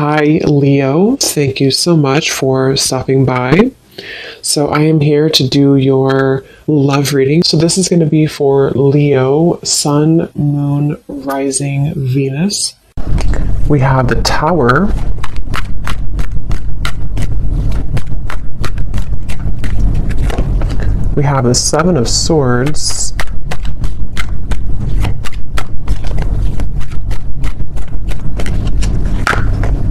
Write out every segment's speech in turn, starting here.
Hi, Leo. Thank you so much for stopping by. So, I am here to do your love reading. So, this is going to be for Leo, Sun, Moon, Rising, Venus. We have the Tower. We have the Seven of Swords.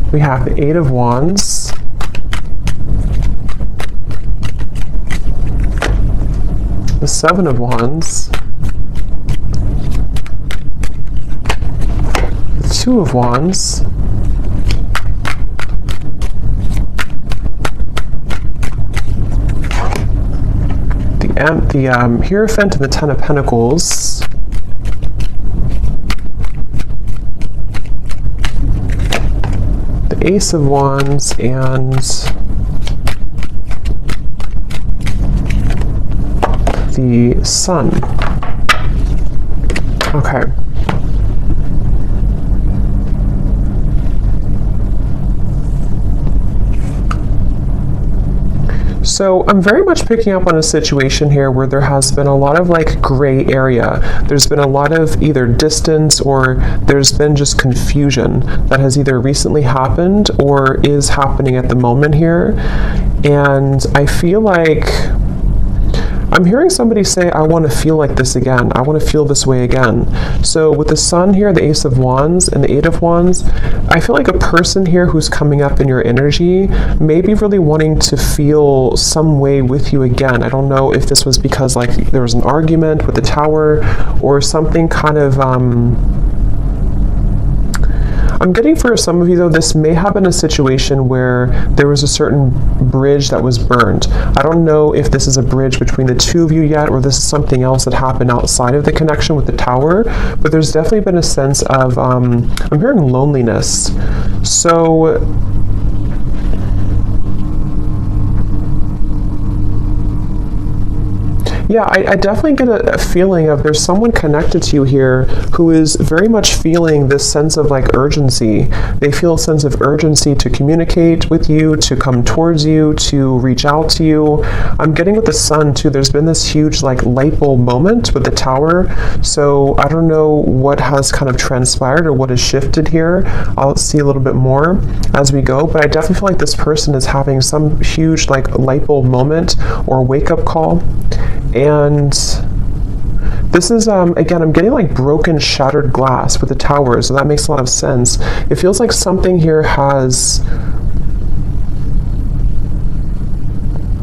We have the Eight of Wands. The Seven of Wands. The Two of Wands. The Hierophant and the Ten of Pentacles. The Ace of Wands and the Sun. Okay. So I'm very much picking up on a situation here where there has been a lot of gray area. There's been a lot of either distance or there's been just confusion that has either recently happened or is happening at the moment here. And I feel like I'm hearing somebody say, I want to feel like this again. I want to feel this way again. So with the Sun here, the Ace of Wands, and the Eight of Wands, I feel like a person here who's coming up in your energy may be really wanting to feel some way with you again. I don't know if this was because there was an argument with the Tower or something kind of I'm getting for some of you, though, this may have been a situation where there was a certain bridge that was burned. I don't know if this is a bridge between the two of you yet, or this is something else that happened outside of the connection with the Tower, but there's definitely been a sense of, I'm hearing loneliness. So yeah, I definitely get a feeling of there's someone connected to you here who is very much feeling this sense of urgency. They feel a sense of urgency to communicate with you, to come towards you, to reach out to you. I'm getting with the Sun too. There's been this huge light bulb moment with the Tower. So I don't know what has kind of transpired or what has shifted here. I'll see a little bit more as we go, but I definitely feel like this person is having some huge light bulb moment or wake up call. And this is, again, I'm getting broken, shattered glass with the Tower, so that makes a lot of sense. It feels like something here has...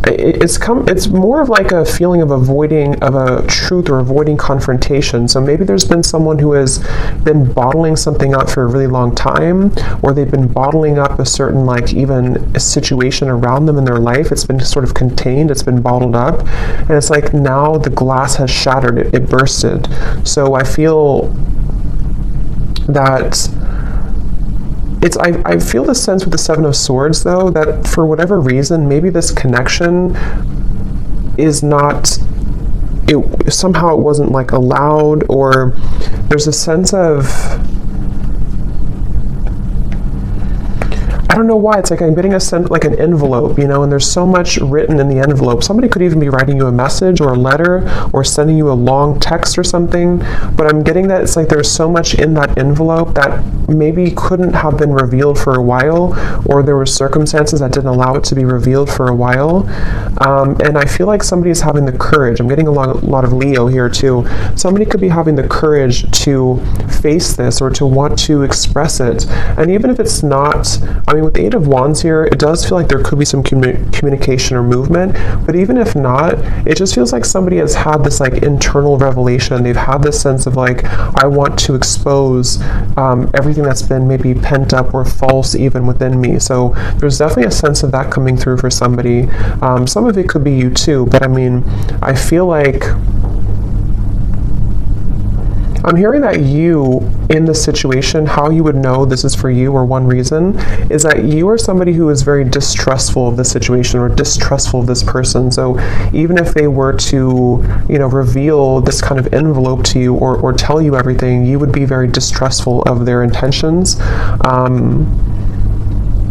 It's more of a feeling of avoiding of a truth or avoiding confrontation. So maybe there's been someone who has been bottling something up for a really long time, or they've been bottling up a certain even a situation around them in their life. It's been sort of contained, it's been bottled up, and it's now the glass has shattered, it bursted. So I feel that I feel the sense with the Seven of Swords, though, that for whatever reason, maybe this connection is not, somehow it wasn't allowed, or there's a sense of, I don't know why, it's I'm getting a sense an envelope, and there's so much written in the envelope. Somebody could even be writing you a message or a letter or sending you a long text or something, but I'm getting that it's there's so much in that envelope that maybe couldn't have been revealed for a while, or there were circumstances that didn't allow it to be revealed for a while. And I feel like somebody is having the courage. I'm getting a lot of Leo here too. Somebody could be having the courage to face this or to want to express it. And even if it's not, with the Eight of Wands here, it does feel like there could be some communication or movement, but even if not, it just feels like somebody has had this internal revelation. They've had this sense of I want to expose everything that's been maybe pent up or false even within me. So there's definitely a sense of that coming through for somebody. Some of it could be you too, but I feel like I'm hearing that you, in this situation, how you would know this is for you, or one reason, is that you are somebody who is very distrustful of the situation or distrustful of this person. So even if they were to, reveal this kind of envelope to you or tell you everything, you would be very distrustful of their intentions.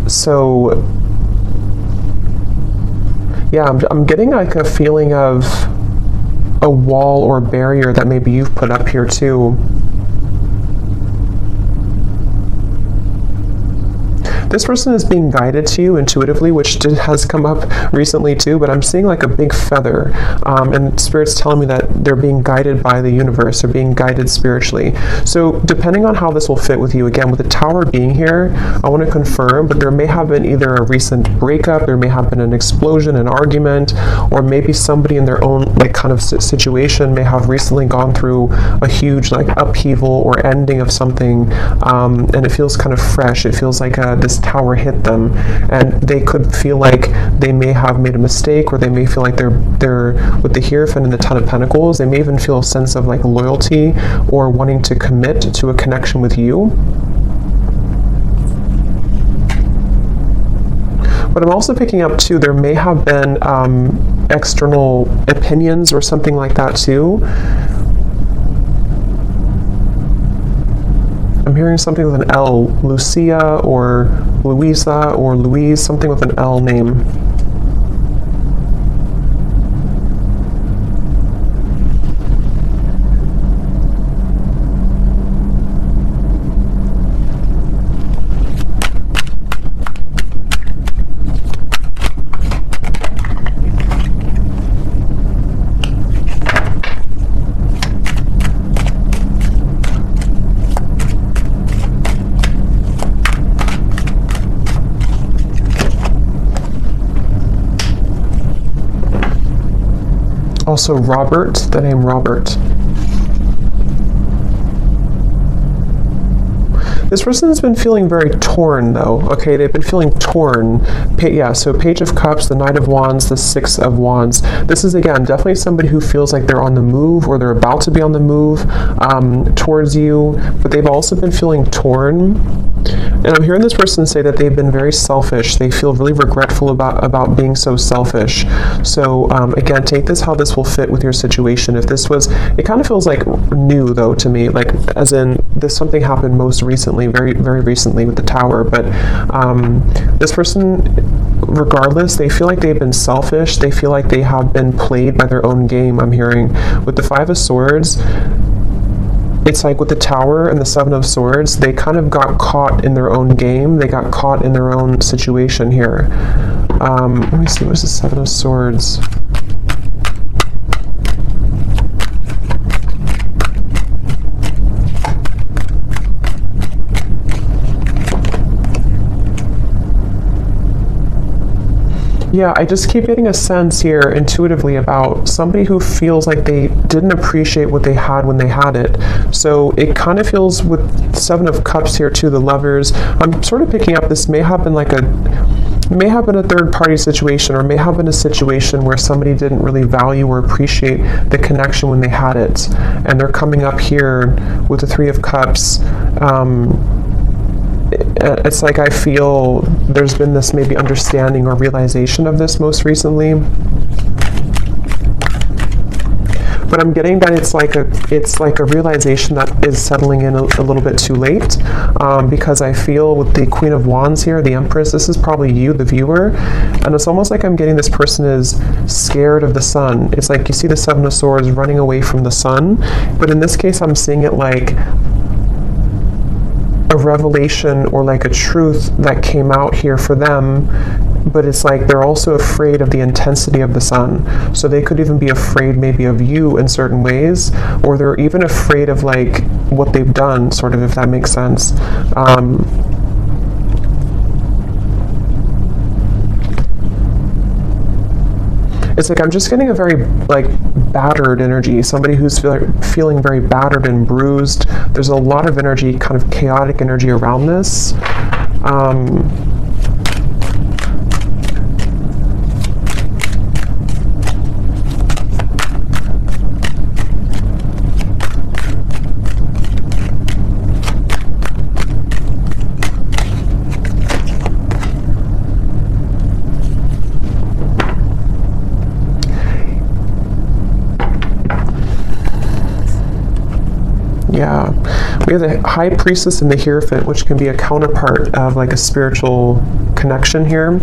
So yeah, I'm getting like a feeling of a wall or barrier that maybe you've put up here too. This person is being guided to you intuitively, which has come up recently too, but I'm seeing like a big feather. And Spirit's telling me that they're being guided by the universe. They're being guided spiritually. So depending on how this will fit with you, again, with the Tower being here, I want to confirm, but there may have been either a recent breakup, there may have been an explosion, an argument, or maybe somebody in their own like kind of situation may have recently gone through a huge like upheaval or ending of something, and it feels kind of fresh. It feels like this tower hit them, and they could feel like they may have made a mistake, or they may feel like they're with the Hierophant and the Ten of Pentacles, they may even feel a sense of like loyalty or wanting to commit to a connection with you. But I'm also picking up too, there may have been external opinions or something like that too. I'm hearing something with an L, Lucia or Louisa or Louise, something with an L name. Also Robert, the name Robert. This person has been feeling very torn though, okay? They've been feeling torn. So Page of Cups, the Knight of Wands, the Six of Wands. This is, again, definitely somebody who feels like they're on the move, or they're about to be on the move towards you, but they've also been feeling torn. And I'm hearing this person say that they've been very selfish. They feel really regretful about being so selfish. So again, take this how this will fit with your situation. If this was, it kind of feels like new though to me, like as in this something happened most recently, very, very recently with the Tower. But this person, regardless, they feel like they've been selfish. They feel like they have been played by their own game, I'm hearing. With the Five of Swords, it's like with the Tower and the Seven of Swords, they kind of got caught in their own game. They got caught in their own situation here. Let me see, what's the Seven of Swords? Yeah, I just keep getting a sense here intuitively about somebody who feels like they didn't appreciate what they had when they had it. So it kind of feels with Seven of Cups here too, the Lovers. I'm sort of picking up this may have been a third party situation, or may have been a situation where somebody didn't really value or appreciate the connection when they had it. And they're coming up here with the Three of Cups. It's like I feel there's been this maybe understanding or realization of this most recently. But I'm getting that it's like a realization that is settling in a little bit too late, because I feel with the Queen of Wands here, the Empress, this is probably you, the viewer, and it's almost like I'm getting this person is scared of the sun. It's like you see the Seven of Swords running away from the sun, but in this case I'm seeing it like a revelation or like a truth that came out here for them, but it's like they're also afraid of the intensity of the sun. So they could even be afraid maybe of you in certain ways, or they're even afraid of like what they've done, sort of, if that makes sense. It's like I'm just getting a very like battered energy, somebody who's feeling very battered and bruised. There's a lot of energy, kind of chaotic energy around this. Yeah, we We have the High Priestess and the Hierophant, which can be a counterpart of like a spiritual connection here.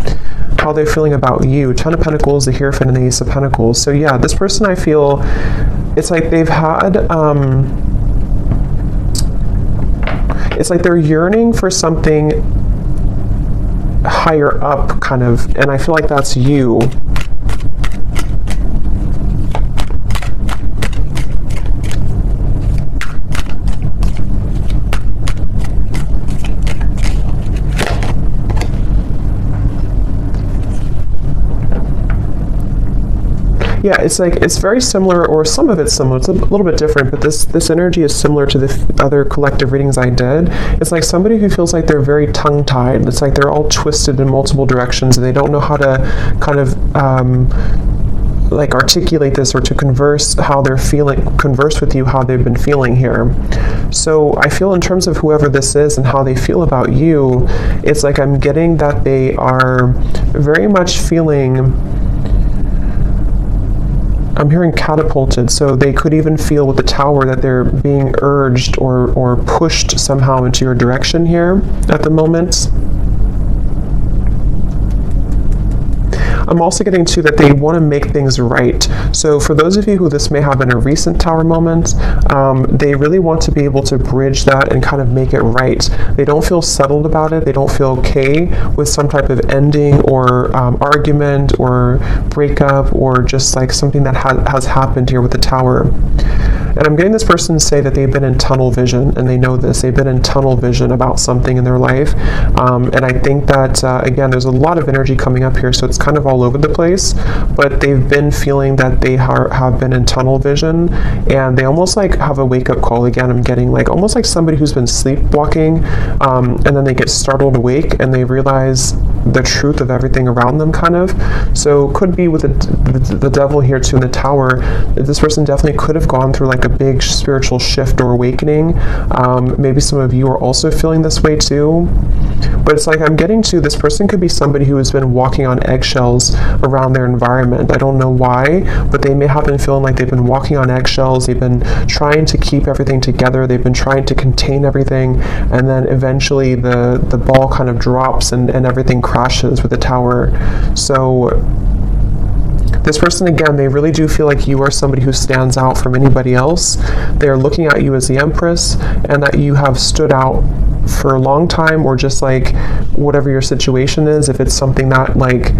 How they're feeling about you. Ten of Pentacles, the Hierophant, and the Ace of Pentacles. So yeah, this person, I feel, it's like they've had, it's like they're yearning for something higher up, kind of, and I feel like that's you. Yeah, it's like, it's very similar, or some of it's similar. It's a little bit different, but this energy is similar to the other collective readings I did. It's like somebody who feels like they're very tongue-tied. It's like they're all twisted in multiple directions, and they don't know how to kind of like articulate this, or to converse how they're feeling, converse with you how they've been feeling here. So I feel in terms of whoever this is and how they feel about you, it's like I'm getting that they are very much feeling, I'm hearing catapulted, so they could even feel with the Tower that they're being urged or pushed somehow into your direction here at the moment. I'm also getting to that they want to make things right. So for those of you who this may have been a recent Tower moment, they really want to be able to bridge that and kind of make it right. They don't feel settled about it. They don't feel okay with some type of ending or argument or breakup, or just like something that has happened here with the Tower. And I'm getting this person to say that they've been in tunnel vision, and they know this. They've been in tunnel vision about something in their life. And I think that, again, there's a lot of energy coming up here, so it's kind of all over the place. But they've been feeling that they have been in tunnel vision, and they almost like have a wake-up call. Again, I'm getting like almost like somebody who's been sleepwalking, and then they get startled awake, and they realize the truth of everything around them, kind of. So could be with the devil here too in the Tower. This person definitely could have gone through like a big spiritual shift or awakening. Maybe some of you are also feeling this way too. But it's like I'm getting to, this person could be somebody who has been walking on eggshells around their environment. I don't know why, but they may have been feeling like they've been walking on eggshells. They've been trying to keep everything together. They've been trying to contain everything, and then eventually the ball kind of drops and everything crashes with the Tower. So this person, again, they really do feel like you are somebody who stands out from anybody else. They are looking at you as the Empress, and that you have stood out for a long time, or just like whatever your situation is. If it's something that like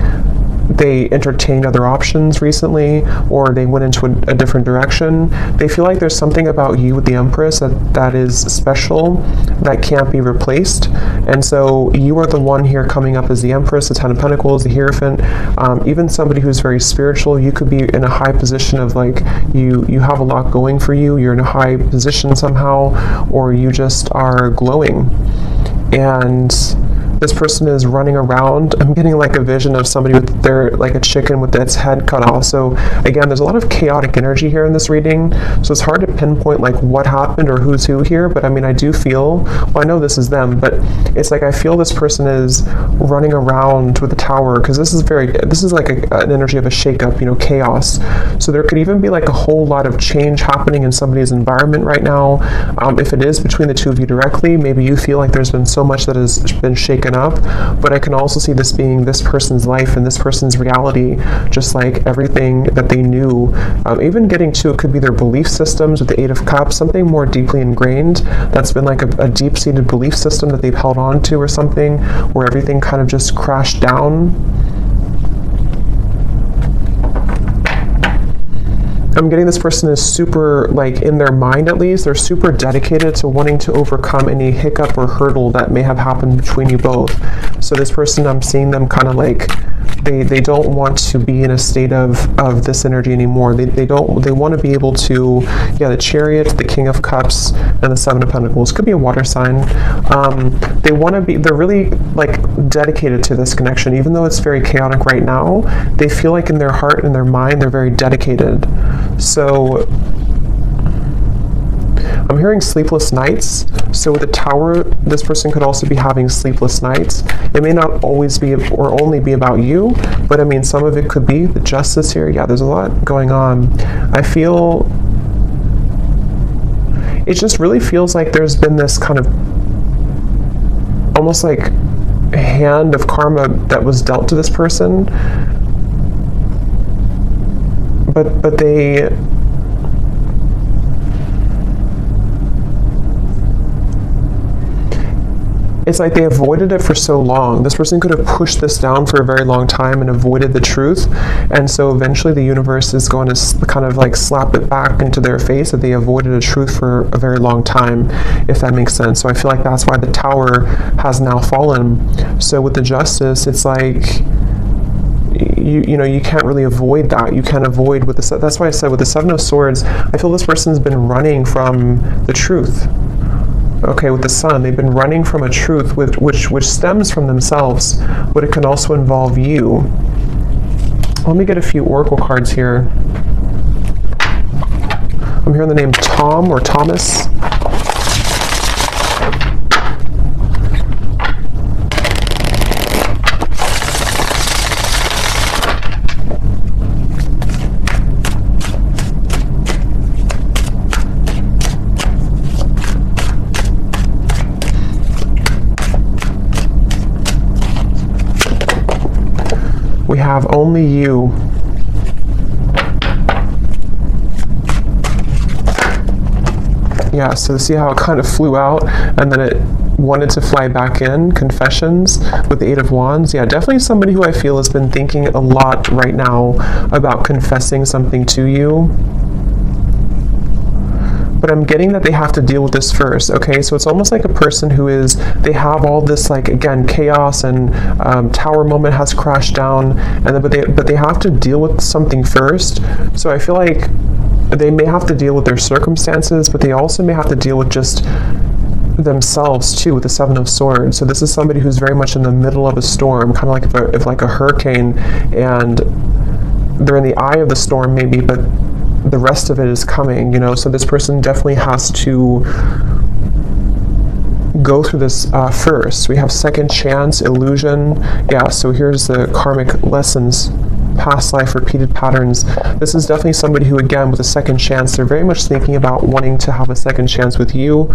they entertained other options recently, or they went into a different direction, they feel like there's something about you with the Empress that is special, that can't be replaced. And so you are the one here coming up as the Empress, the Ten of Pentacles, the Hierophant. Even somebody who's very spiritual, you could be in a high position of like you have a lot going for you, you're in a high position somehow, or you just are glowing. And this person is running around. I'm getting like a vision of somebody with their, like a chicken with its head cut off. So again, there's a lot of chaotic energy here in this reading. So it's hard to pinpoint like what happened or who's who here. But I mean, I do feel, well, I know this is them, but it's like I feel this person is running around with the Tower, because this is like an energy of a shakeup, you know, chaos. So there could even be like a whole lot of change happening in somebody's environment right now. If it is between the two of you directly, maybe you feel like there's been so much that has been shaken up, but I can also see this being this person's life and this person's reality, just like everything that they knew. Even getting to, it could be their belief systems with the Eight of Cups, something more deeply ingrained that's been like a deep-seated belief system that they've held on to, or something where everything kind of just crashed down. I'm getting this person is super, like in their mind at least, they're super dedicated to wanting to overcome any hiccup or hurdle that may have happened between you both. So this person, I'm seeing them kind of like, they don't want to be in a state of this energy anymore. They want to be able to, yeah, the Chariot, the King of Cups, and the Seven of Pentacles. Could be a water sign. They want to be, they're really like dedicated to this connection. Even though it's very chaotic right now, they feel like in their heart and their mind, they're very dedicated. So I'm hearing sleepless nights. So with the Tower, this person could also be having sleepless nights. It may not always be or only be about you, but I mean, some of it could be the Justice here. Yeah, there's a lot going on. I feel it just really feels like there's been this kind of almost like hand of karma that was dealt to this person, but they it's like they avoided it for so long. This person could have pushed this down for a very long time and avoided the truth, and so eventually the universe is going to kind of like slap it back into their face that they avoided a truth for a very long time, if that makes sense. So I feel like that's why the Tower has now fallen. So with the Justice, it's like you can't really avoid that. You can't avoid with the, that's why I said with the Seven of Swords, I feel this person's been running from the truth. Okay, with the Sun, they've been running from a truth which stems from themselves, but it can also involve you. Let me get a few oracle cards here. I'm hearing the name Tom or Thomas. We have only you. Yeah, so see how it kind of flew out and then it wanted to fly back in. Confessions with the Eight of Wands. Yeah, definitely somebody who I feel has been thinking a lot right now about confessing something to you. But I'm getting that they have to deal with this first, okay? So it's almost like a person who is, they have all this, like, again, chaos and Tower moment has crashed down, and then, but they have to deal with something first. So I feel like they may have to deal with their circumstances, but they also may have to deal with just themselves too, with the Seven of Swords. So this is somebody who's very much in the middle of a storm, kind of like if like a hurricane, and they're in the eye of the storm maybe, but the rest of it is coming, so this person definitely has to go through this first. We have second chance, illusion. Yeah, so here's the karmic lessons, past life, repeated patterns. This is definitely somebody who, again, with a second chance, they're very much thinking about wanting to have a second chance with you.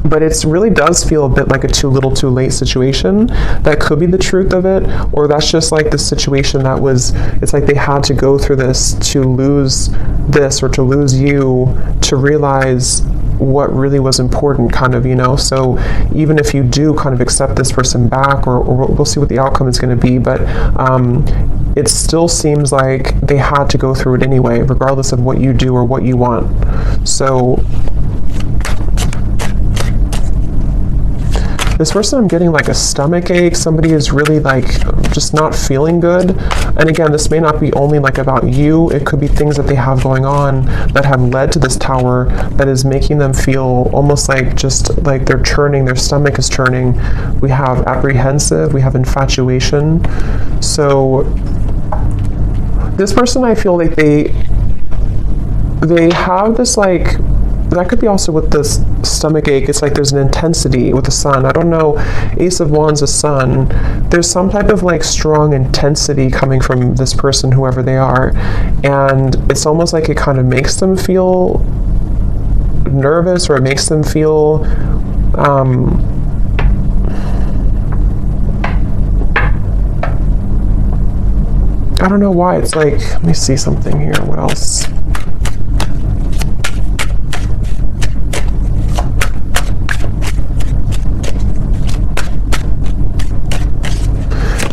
But it really does feel a bit like a too little too late situation. That could be the truth of it, or that's just like the situation that was, it's like they had to go through this to lose this or to lose you to realize what really was important, kind of, so even if you do kind of accept this person back, or we'll see what the outcome is going to be, but it still seems like they had to go through it anyway, regardless of what you do or what you want. So this person, I'm getting like a stomach ache. Somebody is really like just not feeling good. And again, this may not be only like about you. It could be things that they have going on that have led to this Tower that is making them feel almost like just like they're churning, their stomach is churning. We have apprehensive, we have infatuation. So this person, I feel like they have this like, that could be also with this stomach ache. It's like there's an intensity with the Sun. I don't know, Ace of Wands, the Sun. There's some type of like strong intensity coming from this person, whoever they are. And it's almost like it kind of makes them feel nervous, or it makes them feel I don't know why. It's like, let me see something here. What else?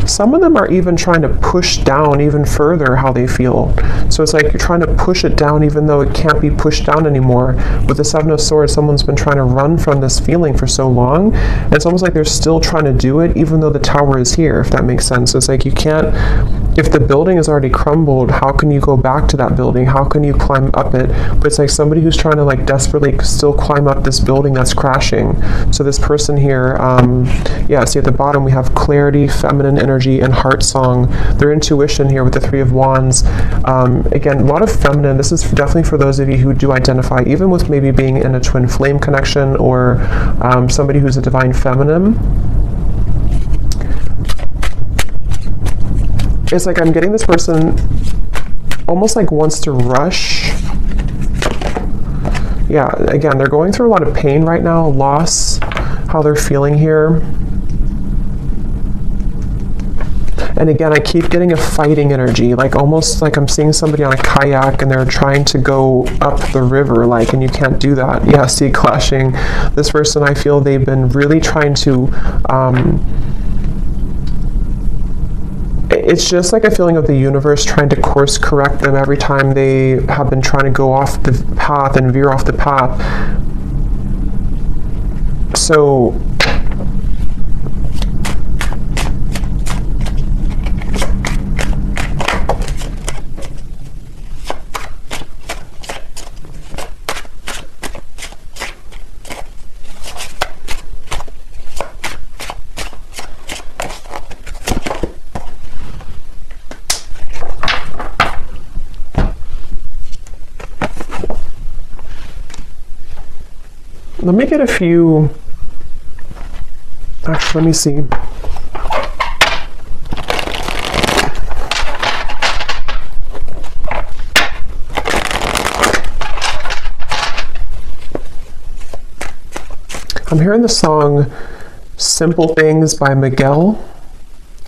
Some of them are even trying to push down even further how they feel. So it's like you're trying to push it down even though it can't be pushed down anymore. With the Seven of Swords, someone's been trying to run from this feeling for so long, and it's almost like they're still trying to do it even though the Tower is here, if that makes sense. So it's like you can't, if the building is already crumbled, how can you go back to that building? How can you climb up it? But it's like somebody who's trying to like desperately still climb up this building that's crashing. So this person here, yeah, see at the bottom we have clarity, feminine energy, and heart song. Their intuition here with the Three of Wands. Again, a lot of feminine. This is definitely for those of you who do identify even with maybe being in a twin flame connection, or somebody who's a divine feminine. It's like I'm getting this person almost like wants to rush Yeah, again, they're going through a lot of pain right now, loss, how they're feeling here. And again, I keep getting a fighting energy, like almost like I'm seeing somebody on a kayak and they're trying to go up the river, like, and you can't do that. Yeah, see, clashing. This person, I feel they've been really trying to, it's just like a feeling of the universe trying to course correct them every time they have been trying to go off the path and veer off the path. So, let me get a few, actually, let me see. I'm hearing the song Simple Things by Miguel.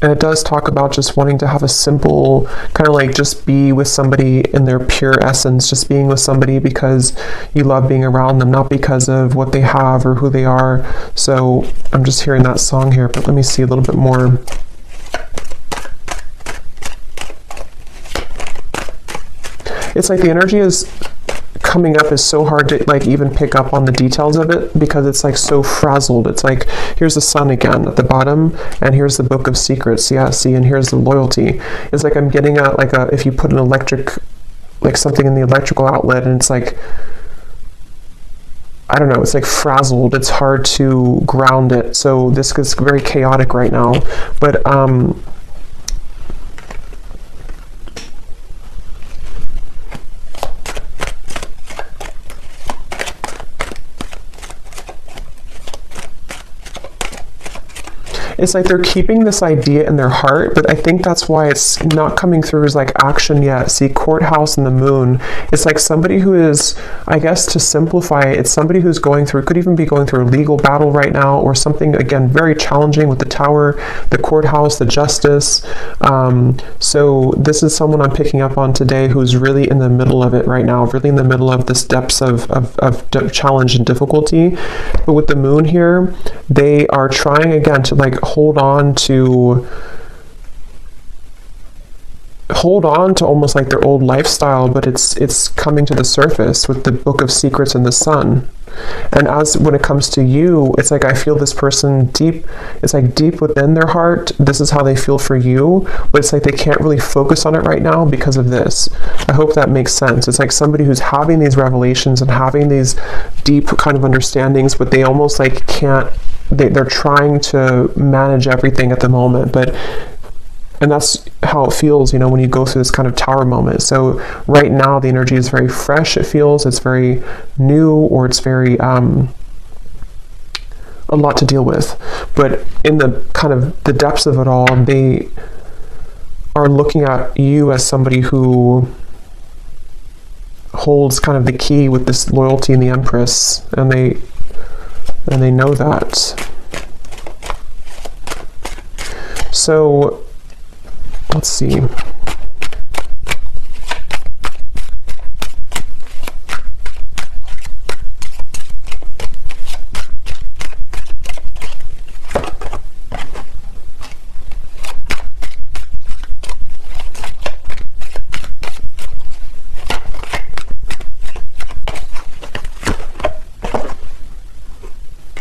And it does talk about just wanting to have a simple, kind of like just be with somebody in their pure essence, just being with somebody because you love being around them, not because of what they have or who they are. So I'm just hearing that song here, but let me see a little bit more. It's like the energy is coming up is so hard to like even pick up on the details of it because it's like so frazzled. It's like, here's the sun again at the bottom, and here's the book of secrets. Yeah, see, and here's the loyalty. It's like I'm getting at like a, if you put an electric, like something in the electrical outlet, and it's like, I don't know, it's like frazzled. It's hard to ground it. So this is very chaotic right now. But it's like they're keeping this idea in their heart, but I think that's why it's not coming through as like action yet. See, courthouse and the moon. It's like somebody who is, I guess to simplify it, it's somebody who's going through, could even be going through a legal battle right now or something, again, very challenging with the tower, the courthouse, the justice. So this is someone I'm picking up on today who's really in the middle of it right now, really in the middle of this depths of challenge and difficulty. But with the moon here, they are trying again to like hold on to almost like their old lifestyle, but it's coming to the surface with the book of secrets and the sun. And as when it comes to you, it's like I feel this person deep, it's like deep within their heart, this is how they feel for you, but it's like they can't really focus on it right now because of this. I hope that makes sense. It's like somebody who's having these revelations and having these deep kind of understandings, but they almost like can't, they're trying to manage everything at the moment, and that's how it feels, you know, when you go through this kind of tower moment. So right now the energy is very fresh, it feels, it's very new, or it's very a lot to deal with. But in the kind of the depths of it all, they are looking at you as somebody who holds kind of the key with this loyalty in the Empress, and they know that. So let's see.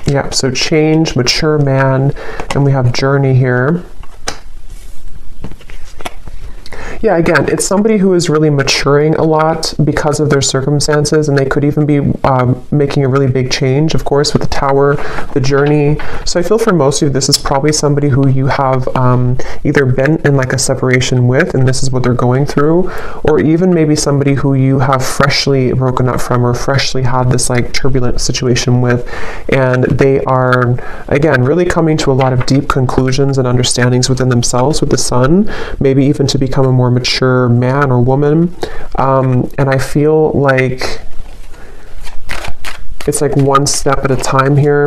Yeah, so change, mature man, and we have journey here. Yeah, again, it's somebody who is really maturing a lot because of their circumstances, and they could even be making a really big change, of course, with the tower, the journey. So I feel for most of you, this is probably somebody who you have either been in like a separation with, and this is what they're going through, or even maybe somebody who you have freshly broken up from or freshly had this like turbulent situation with, and they are, again, really coming to a lot of deep conclusions and understandings within themselves with the sun, maybe even to become a more mature man or woman. And I feel like It's like one step at a time here.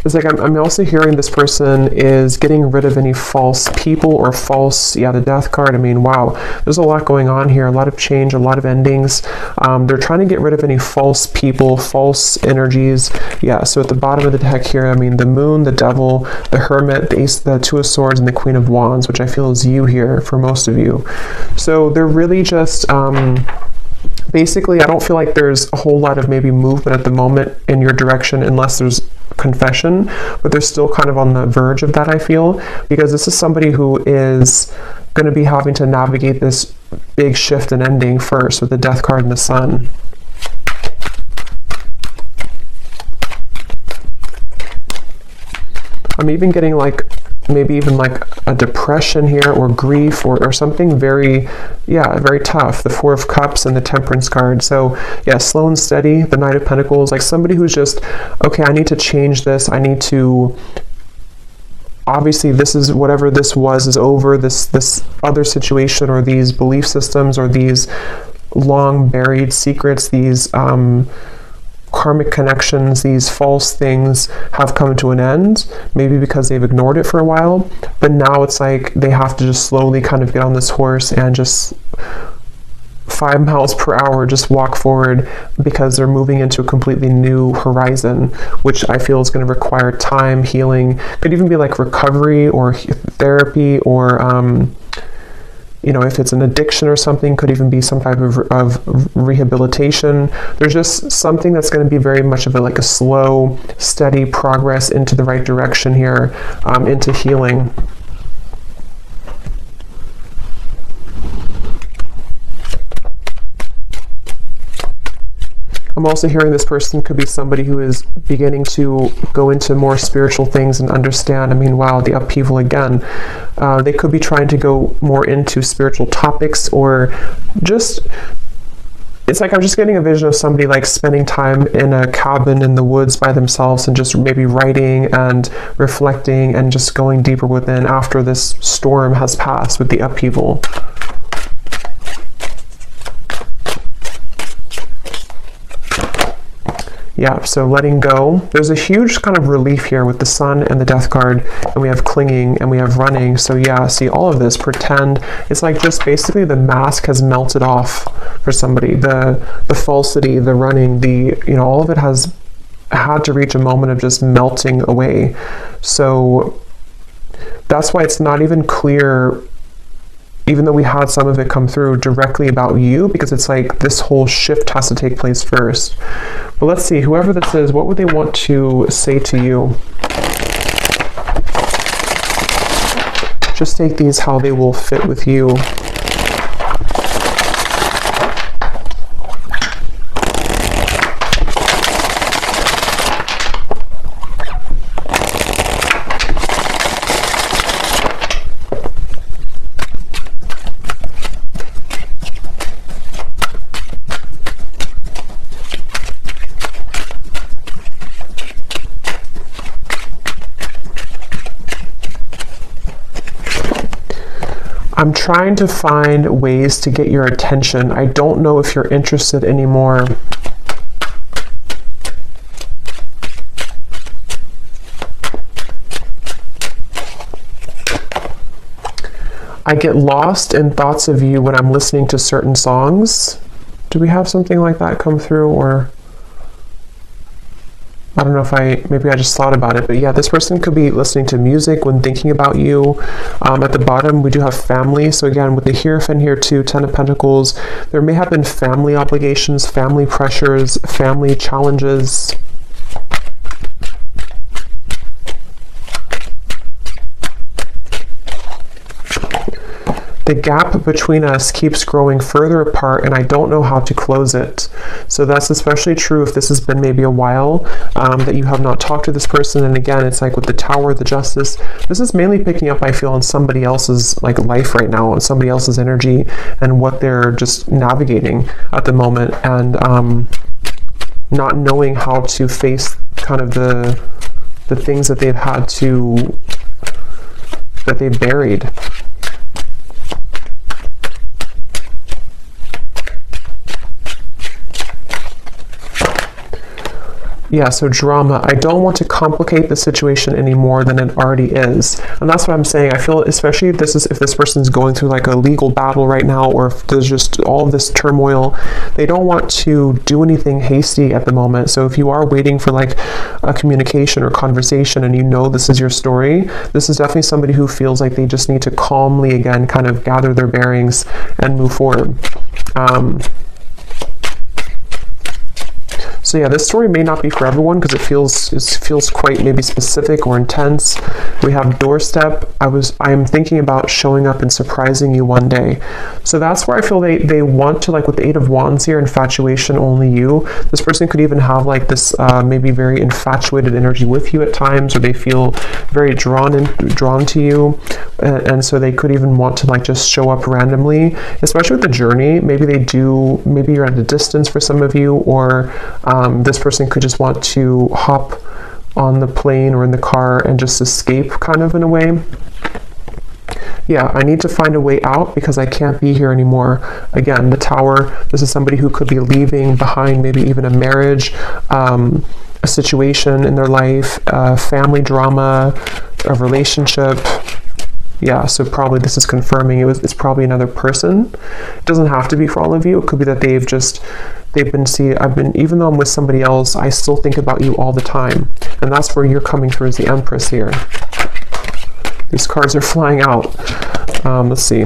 It's like I'm also hearing this person is getting rid of any false people or false, the death card. I mean, wow, there's a lot going on here, a lot of change, a lot of endings. They're trying to get rid of any false people, false energies. Yeah, so at the bottom of the deck here, I mean, the moon, the devil, the hermit, the ace, the two of swords, and the queen of wands, which I feel is you here for most of you. So they're really just... basically, I don't feel like there's a whole lot of maybe movement at the moment in your direction unless there's confession, but they're still kind of on the verge of that, I feel, because this is somebody who is going to be having to navigate this big shift and ending first with the death card and the sun. I'm even getting like maybe even like a depression here or grief or something very tough. The Four of Cups and the Temperance card. So yeah, slow and steady, the Knight of Pentacles, like somebody who's just, okay, I need to change this. I need to, obviously this is, whatever this was is over, this other situation or these belief systems or these long buried secrets, these karmic connections, these false things have come to an end, maybe because they've ignored it for a while, but now it's like they have to just slowly kind of get on this horse and just 5 miles per hour just walk forward, because they're moving into a completely new horizon, which I feel is going to require time, healing, could even be like recovery or therapy, or if it's an addiction or something, could even be some type of rehabilitation. There's just something that's going to be very much of a slow, steady progress into the right direction here, into healing. I'm also hearing this person could be somebody who is beginning to go into more spiritual things and understand. I mean, wow, the upheaval again. They could be trying to go more into spiritual topics, or just, it's like I'm just getting a vision of somebody like spending time in a cabin in the woods by themselves and just maybe writing and reflecting and just going deeper within after this storm has passed with the upheaval. Yeah, so letting go. There's a huge kind of relief here with the sun and the death card, and we have clinging and we have running. So yeah, see all of this, pretend. It's like just basically the mask has melted off for somebody. The falsity, the running, all of it has had to reach a moment of just melting away. So that's why it's not even clear, even though we had some of it come through directly about you, because it's like this whole shift has to take place first. But let's see, whoever this is, what would they want to say to you? Just take these how they will fit with you. I'm trying to find ways to get your attention. I don't know if you're interested anymore. I get lost in thoughts of you when I'm listening to certain songs. Do we have something like that come through? Or I don't know if maybe I just thought about it, but yeah, this person could be listening to music when thinking about you. At the bottom, we do have family. So again, with the Hierophant here too, 10 of Pentacles, there may have been family obligations, family pressures, family challenges. The gap between us keeps growing further apart, and I don't know how to close it. So that's especially true if this has been maybe a while that you have not talked to this person. And again, it's like with the Tower, the Justice, this is mainly picking up, I feel, on somebody else's life right now, on somebody else's energy and what they're just navigating at the moment, and not knowing how to face kind of the things that they've had to, that they buried. Yeah, so drama. I don't want to complicate the situation any more than it already is. And that's what I'm saying. I feel, especially if this person's going through like a legal battle right now, or if there's just all of this turmoil, they don't want to do anything hasty at the moment. So if you are waiting for like a communication or conversation and you know this is your story, this is definitely somebody who feels like they just need to calmly, again, kind of gather their bearings and move forward. So yeah, this story may not be for everyone because it feels quite maybe specific or intense. We have doorstep. I am thinking about showing up and surprising you one day. So that's where I feel they want to, like with the Eight of Wands here, infatuation, only you. This person could even have like this maybe very infatuated energy with you at times, or they feel very drawn to you, and so they could even want to like just show up randomly, especially with the journey. Maybe you're at a distance for some of you, or this person could just want to hop on the plane or in the car and just escape, kind of, in a way. Yeah, I need to find a way out because I can't be here anymore. Again, the Tower, this is somebody who could be leaving behind maybe even a marriage, a situation in their life, family drama, a relationship. Yeah, so probably this is confirming it's probably another person. It doesn't have to be for all of you. It could be that even though I'm with somebody else, I still think about you all the time. And that's where you're coming through as the Empress here. These cards are flying out. Let's see.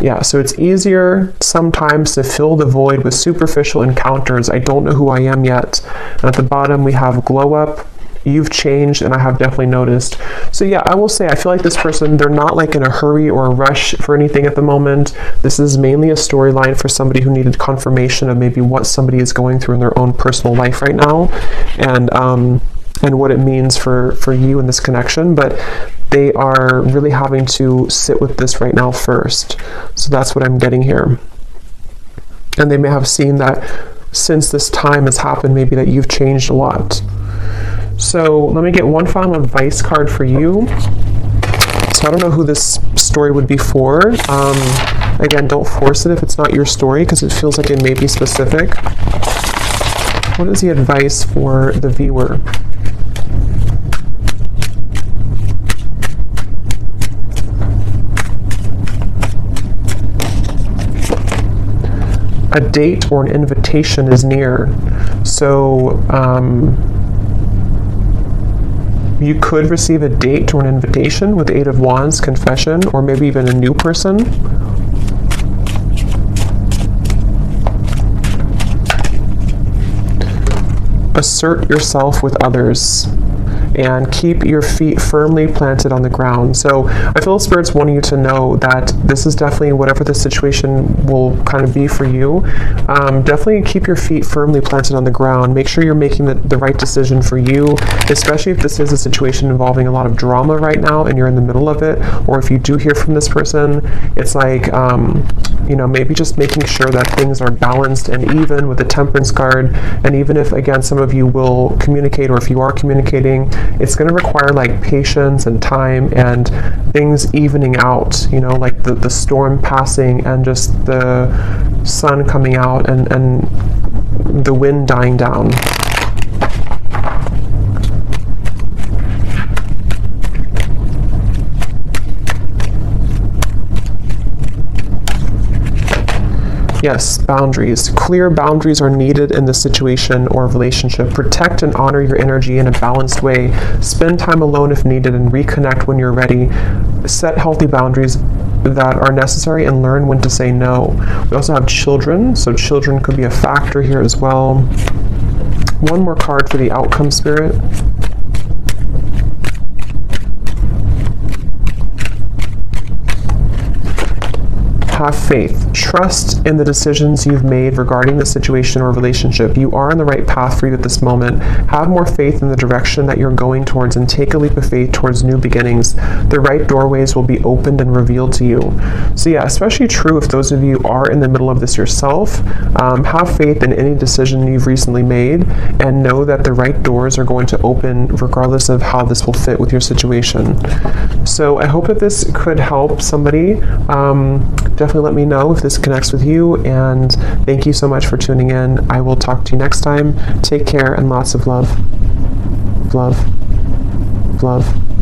Yeah, so it's easier sometimes to fill the void with superficial encounters. I don't know who I am yet. And at the bottom, we have glow up. You've changed, and I have definitely noticed. So yeah, I will say, I feel like this person, they're not like in a hurry or a rush for anything at the moment. This is mainly a storyline for somebody who needed confirmation of maybe what somebody is going through in their own personal life right now, and what it means for you in this connection. But they are really having to sit with this right now first. So that's what I'm getting here. And they may have seen that since this time has happened, maybe that you've changed a lot. So let me get one final advice card for you. So I don't know who this story would be for. Again, don't force it if it's not your story, because it feels like it may be specific. What is the advice for the viewer? A date or an invitation is near. So you could receive a date or an invitation with Eight of Wands, confession, or maybe even a new person. Assert yourself with others and keep your feet firmly planted on the ground. So I feel Spirit's wanting you to know that this is definitely, whatever the situation will kind of be for you, definitely keep your feet firmly planted on the ground. Make sure you're making the right decision for you, especially if this is a situation involving a lot of drama right now and you're in the middle of it, or if you do hear from this person, it's like, maybe just making sure that things are balanced and even with the Temperance card. And even if, again, some of you will communicate, or if you are communicating, it's going to require like patience and time and things evening out, like the storm passing and just the sun coming out and the wind dying down. Yes, boundaries. Clear boundaries are needed in this situation or relationship. Protect and honor your energy in a balanced way. Spend time alone if needed and reconnect when you're ready. Set healthy boundaries that are necessary and learn when to say no. We also have children, so children could be a factor here as well. One more card for the outcome, Spirit. have faith. Trust in the decisions you've made regarding the situation or relationship. You are on the right path for you at this moment. Have more faith in the direction that you're going towards and take a leap of faith towards new beginnings. The right doorways will be opened and revealed to you. So yeah, especially true if those of you are in the middle of this yourself. Have faith in any decision you've recently made and know that the right doors are going to open regardless of how this will fit with your situation. So I hope that this could help somebody. Definitely let me know if this connects with you, and thank you so much for tuning in. I will talk to you next time. Take care and lots of love. Love. Love.